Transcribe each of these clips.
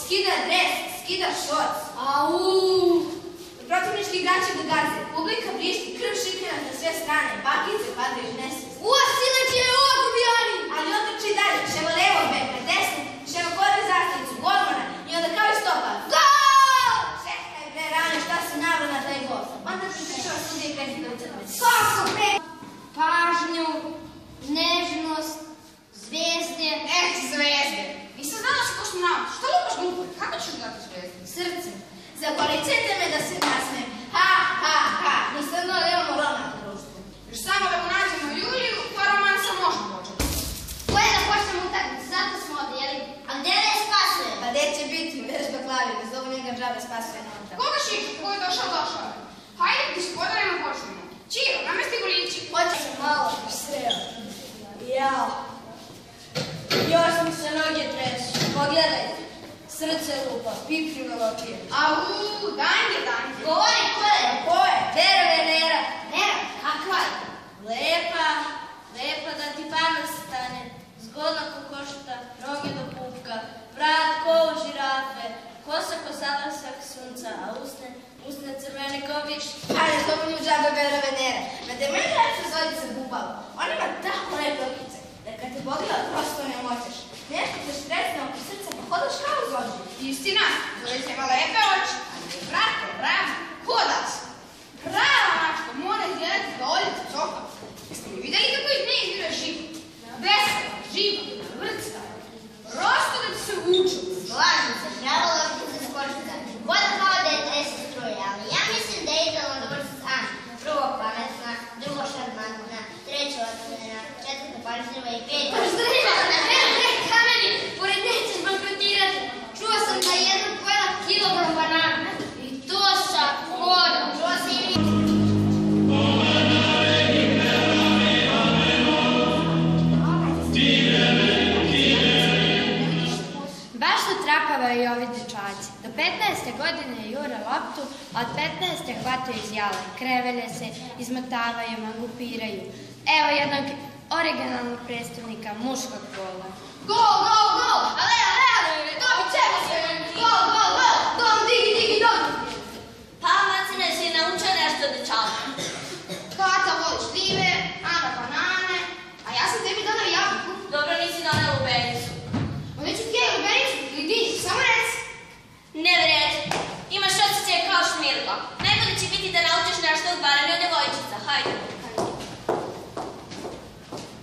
skida dres, skida šorc. Protivnički igrači ga gaze, publika vrišti, krv šikljena na sve strane, bakice padaju u nesvijest. Sinoć je ovo gubijani! Ali on trči dalje, ševo levo beka, desno, ševo kore zastavicu, golmana i onda kao i stopa. Gol! Čekaj bre, rane, šta se navra na taj gol? Onda pripričava sudije kreni da ucrne. Kako bre? Pažnju, nežnost, zvezde. Zvezde! Nisam znala što smo nam. Što lupaš glupo? Kako ćeš dati zvezde? Srce. Zakolicajte me da se nasmijem. Ha, ha, ha. Nisam da imamo roman u društvu. Još samo da mu nađemo Juliju, pa romansa može početi. Koje da počnemo utakmicu, zato smo ovdje, jeli? A gdje ne spasuje? Pa gdje će biti? Vežba klavi, ne zovu njega džabe spasuje na otra. Koga šika? Ko je došao, došao je. Hajde, gospodarima počnemo. Čiro, namesti golići. Hoće se malo sreo. Jao. Još mi se noge tresu. Pogledajte. Srce lupa, pipri me lopije. Danje. Govori, ko je? Ko je? Vera Venera. Vera, kakva je? Lepa da ti pamet stane. Zgodna kokošta, noge do pupka, vrat ko u žirafe, kosa ko zalasak sunca, a usne crvene ko viš. Ajde, to mi u džabe Vera Venera. Ma da je meni lepša Zorica Bubalo. On ima tako lepe okice, da kad te pogleda prosto ne moćeš. Nešto te štresne oko srca, pa hodaš kao Zori. Istina, Zorica ima lepe oči. Brate, bravo, hodaš. Prava mačka, mora izgledati da oljeca coka. Jeste li vidjeli kako iz nje izbira živo? Vesela, živa, vrcka. Prosto da ti se uvuče. Slažem se, trebalo bi se skočiti. Voda kao da je tresa struje, ali ja mislim da je idealno dobro sa Ana. Prvo pametna, drugo šarmantna, treća otvorena, četvrta pažljiva i peta. Pažljiva, kameni, pored nje ćeš bankrotirati. Čuo sam da je jednom pojela kilogram banana. I to sa kodom. Čuo sam i mi. Baš su trapavaju i ovi dječaci. Do 15. godine jure loptu, a od 15. hvataju iz jale, krevelje se, izmotavaju, mangupiraju. Evo jednog originalnog predstavnika muškog pola. Gol! Ale! Dobit ćemo se! Gol! Dom, digi, dom! Pa, Macine, si naučio nešto od dječaka. Kata voli šljive, Ana banane, a ja sam tebi dodao jabuku. Dobro, nisi doneo lubenicu. Neću ti je lubenicu ili ti, samo reci. Ne vredi. Imaš osjećaj kao Šmirko. Najbolje će biti da naučiš nešto od barani od devojčica. Hajde.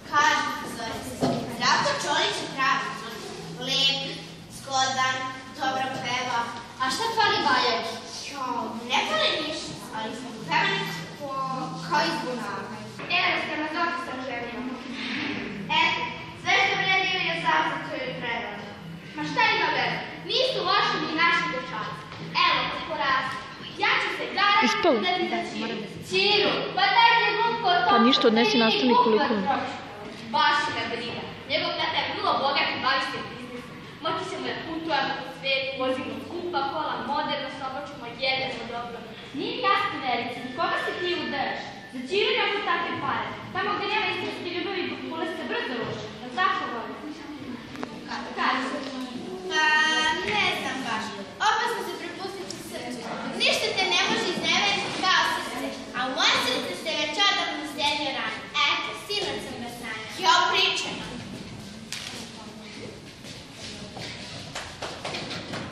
Kaži ti, Zorica, Zdravko Čolić je pravi. Lep, zgodan, dobro peva. A šta fali Baljavi? Ne fali ništa, ali smo peva nekako kao izbunavaju. Jednostavno, dok sam želio. Eto, sve što vredi je zavod koju je predala. Ma šta ima veze? Nisu loši ni naši dječaci. Evo, kako rastu. Ja ću se garati da ti za Čiru, pa dajte glupko to. Pa ništa, odnesi nastavniku likovnu. Baš me briga. Njegov tata je vrlo bogat i bavi se biznisom. Moći ćemo da putujemo po svijetu, vozimo skupa kola, moderno se oblačimo, jedemo dobro. Nije jasno, Verica, za koga se ti udaraš? Za Čiru nemamo takve pare. Tamo gdje nema iskrenosti ljubavi i popule se brzo ruši. Da tako voli? Kaži. Pa, ne znam baš. Opasno se prepustiti srcu. Ništa te ne može izneveriti kao srce. A u moje srce se već odavno sjedio rano. Eto, sinoć sam ga sanjala. Jo, pričam.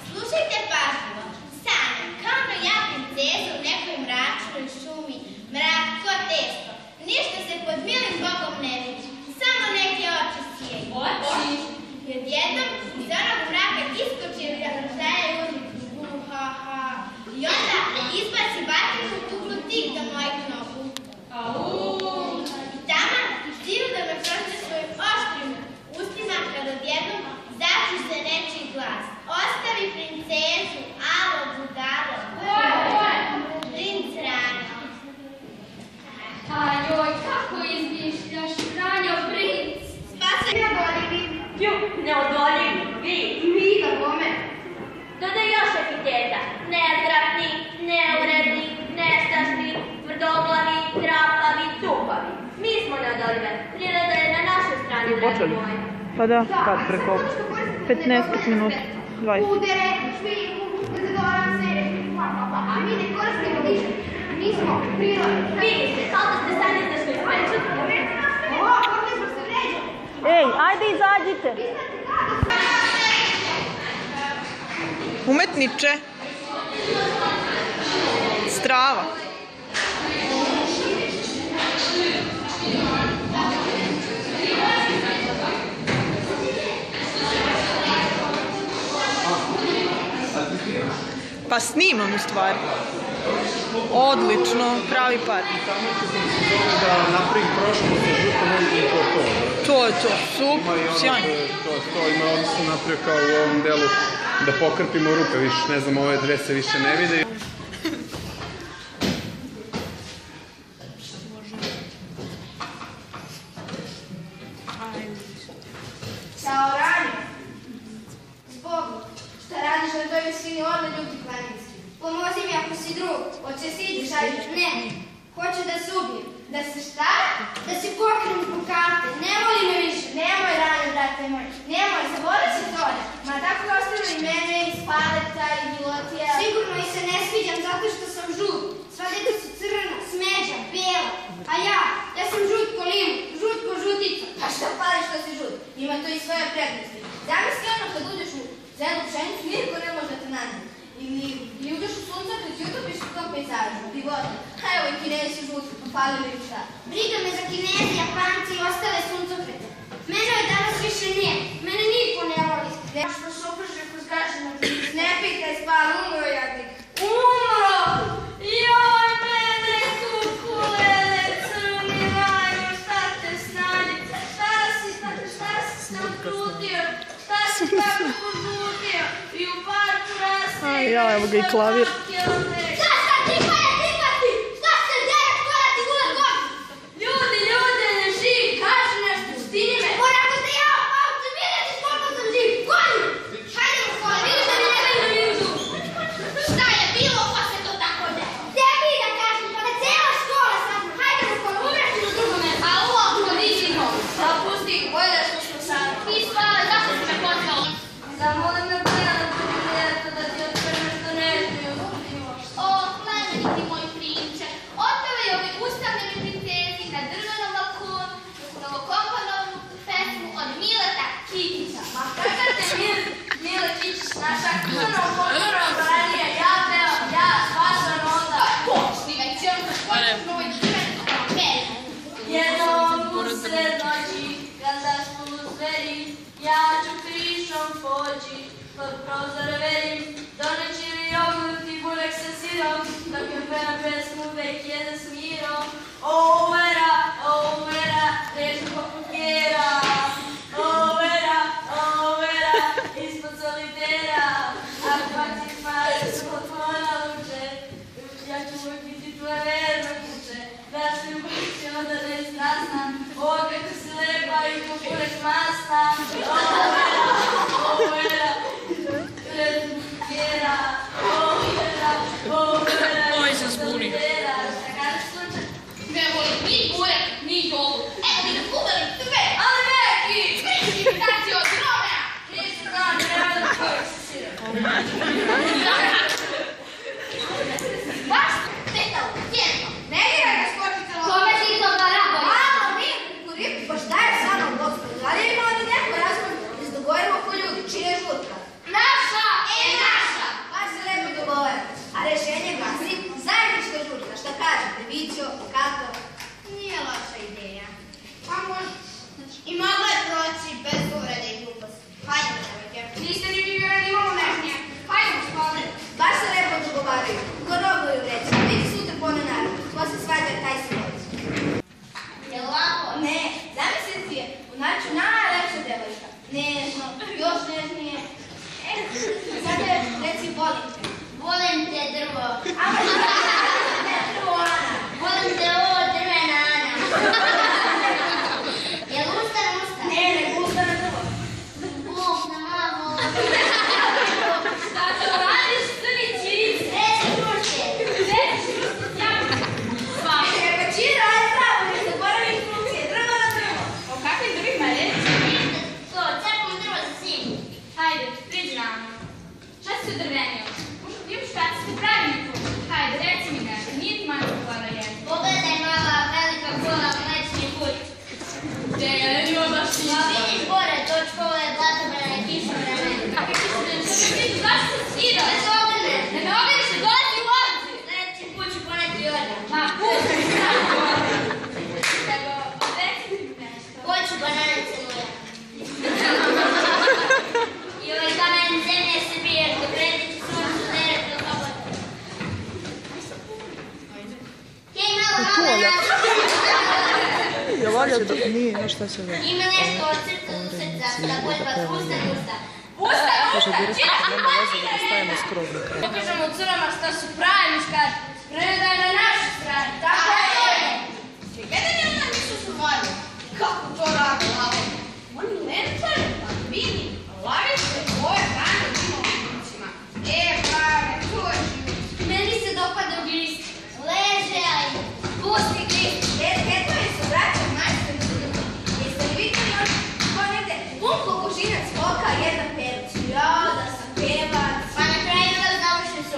Slušajte pažljivo. Sanjam, kao na ja princeza u nekoj mračnoj šumi. Mrak ko testo. Ništa se pod milim Bogom ne vidi. Samo neke oči sijaju. Oči? I odjednom iz onog mraka iskoči želja uzmi ha. I onda izbaci batrinu tuglu tik do mojeg nogu. I tamo stiru da me prošle svojim oštrim ustima kad odjednom začu se nečiji glas. Ostavi princezu, alo budalo. Ko je? Princ Rani. Joj, kako izmišljaš, Ranjo, princ? Spasaj neodoljivi. Neodoljivi, vi da bome. Dodaj još epiteta. Neodvratni, neuredni, nestašni, tvrdoglavi, trapavi, tupavi. Mi smo neodoljive. Priroda je na našoj strani, dragi moji. Pa da, kad preko 15 minuta. 20. Pudere, špinku, dezodoranse, a mi ne koristimo ništa. Mi smo prirodni. Vidite, kao da ste sanite što je svoje čutke. Ovo, kako smo se vređali. Ej, ajde izađite. Umetniče. Strava. Pa snimam u stvari. Odlično, pravi par. Da napravim prošlo sa žutom i To je to, super, sjajno. To ima odnosno napravio kao u ovom delu da pokrpimo rupe, više ne znam, ove dve se više ne vide. Ćao, Ranjo. Zbogu, šta radiš na toj visini orla ljubi planinski? Pomozi mi ako si drug. Hoće si ići, šaljiš? Ne. Hoću da se ubijem. Da se šta? Da se pokrim po karte. Ne voli me više. Nemoj, Ranjo, brate moj. Nemoj, zaborav se toga. Ma tako ostavili mene iz paleta i bilotija. Sigurno i se ne sviđam zato što sam žut. Sva djeca su crna, smeđa, bijela. A ja sam žut ko limun, žut ko žutica. A šta pali što si žut? Ima to i svoje prednosti. Zamisli ono kad uđeš u zelu pšenicu, niko ne može da te nađe. Ili uđeš u suncokret i utopiš u tom pejzažu, divota. A evo i Kinezi žuti, popalili im šta. Briga me za Kinezi, Japanci i ostale suncokrete. Mene je danas više nije. Mene niko ne voli. Što se oprže kroz gašinu, ne pitaj spal, umro jadnik. Umro! Joj, mene kukulele, crni lajno, šta te snadi? Šta si se ukrutio? Šta si tako požutio? I u parku raste. Aj, ja, evo ga i klavir. Šta ti? Šta se deje? Koja ti gula god? Ljudi, ne živ, kaži nešto, stini me. Mora, ako te ja opao, ti vidjeti koliko sam živ. Goni! Hajdemo kola, vidiš da mi ne daju ljudu. Šta je bilo pa se to tako deje? Tebi da kažem, pa da cijela škola sazna. Hajdemo kola, umreti na drugom mjestu. A uopno vidimo. Propusti, bolje što smo sami. Ti spala, zašto si me potkala? Zamolim na plena ljeto da ti otvrne što ne smiju. O, plemeniti moj prinče, otpevaju ovi ustavljeni princezi na drvenom balkonu novokomponovnu pesmu od Mileta Kikića. Ma kakav te Mile Kičić, naša krvnom pokorom branija, ja pevam, ja, vaša roda. Počni već, jer sam školjno novoj drveni peri. Jednom usred noći, kada su zveri, ja ću krišom poći, pod prozore verim, doneći li jogurt i burek sa sirom, dok je peva pesmu vek jede s mirom. O, vera, reći poput kjera, o, vera, ispod solitera, ako baci pare su od tvojna luče, ja ću uvijek biti tvoja verna kuće, da se ljubavi onda ne strasna, o, kako si lepa i popurek masna, o, vera, reći poput kjera, o, vera, Oj, se zbuni. šta kažeš slučaj? Ne volim ni burek, ni jogurt. Evo mi da kubelim sve. Ali neki! Smišni imitaci od Romea. Nisam znam, treba da čovjek sa sirom. Baš petalo, jedno. Ne diraj ga skočica loša. Kome si to barabo? Malo, mi kuriku, pa šta je sa mnom, gospodin? Da li je imala da neko razgovor da se dogovorimo ko ljudi, čija je žutka? Naša! Naša! Baš se lepo dogovorimo. A rešenje glasi zajednička žutka. Šta kažete, Vićo, Kato? Nije loša ideja. Pa može. I mogla je proći bez uvrede i gluposti. Hajde, devojke. Niste ni vi vjerani, imamo nežnije. Hajdemo spavne. Baš se lepo dogovaraju. Ko robuju reći. Vidi sutra pone naravno. Ko se svađa, taj se vodi. Je li lako? Ne, zamisliti je u naću najlepša devojka. Nežno, još nežnije. Sada reci volim te. Volim te, drvo. Ama ne, drvo Ana. Volim te, ovo drvena Ana. Je li usta? Ne, ne, gusta na drvo. Bog na mamo. Šta to radiš, crni čirice? Reći druže. Većina, aj pravo, ne zaboravi instrukcije. Drvo na drvo. O kakvim drvima reći? To, cepamo drvo za zimu. Hajde, priđi nama. se odrvenio. Možda ti još kada ste pravili to? Hajde, reci mi nešto, nije ti manjka glava jedna. Pogledaj mala velika kola mlečni put. Gde, ja ne ima baš ništa. Pa vidiš gore, točkovo je blatobrane kišobrane. Kakve kišobrane, što mi vidiš, zašto se skidao? Ne se obrne. Ne me ogneš, ne dolazi u obzir. Sljedeći put ću poneti organ. Ma, puštaj se na gore. Nego, reci mi nešto. Hoću bananice moja. I ovaj kamen zemlje se bije, dopredi ću suncu neretno slobodno. Hej, mala banana! Ja valja da nije, no šta se već. Ima nešto od srca do srca, da boljba usta do usta. Usta, Kaže, direktor, nema veze da stavimo skroz na kraj. pokažemo curama što su pravi muškarci. Predaj na našu stranu, tako je. Jedan je ona nisu su mladi. Kako to rade, lavo? Oni lenčari, pa vini, lavice, boje, hrane, ima u kućima. Brave, to je život. Meni se dopada u glist. Leže, aj, pusti glist. Detovi su braća majstori ljudima. Jeste li vidjeli još ponete pun kokošinac voka, jedan pevac. Jao, da sam pevac. Pa na kraju da završim su.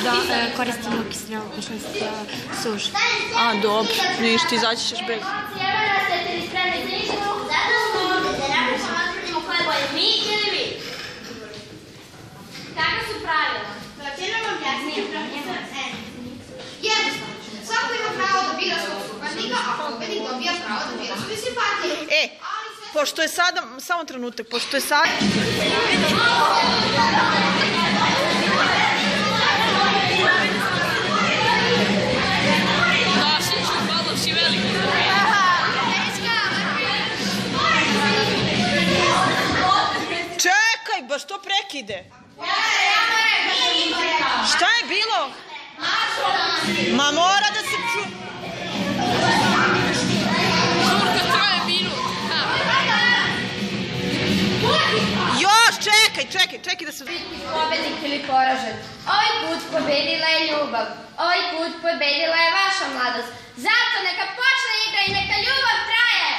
Da koristimo kiselinu suš. A, dobro, niš, ti izaći ćeš bez. Jevana, ste li spremni za ništa? Zato smo ovdje da napišemo otvrdimo ko je bolje, mi ili vi? Kakva su pravila? Znači, nam objasnije profesor N. Jednostavno, svako ima pravo da bira svog suparnika, a pobednik dobija pravo da bira svoje simpatije. Pošto je sada, samo trenutak, pošto je sada... Čekaj, baš to prekide. Šta je bilo? Ma mora da se ču... Žurka traje minut. Još, čekaj da se... Pobednik ili poražen. Ovaj put pobedila je ljubav. Ovaj put pobedila je vaša mladost. Zato neka počne igra i neka ljubav traje.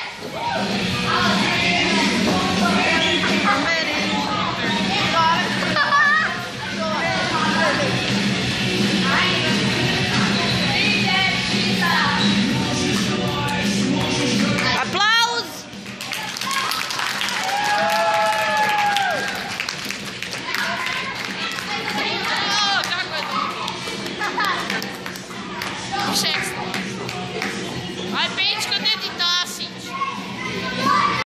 Aplauz! Šeks.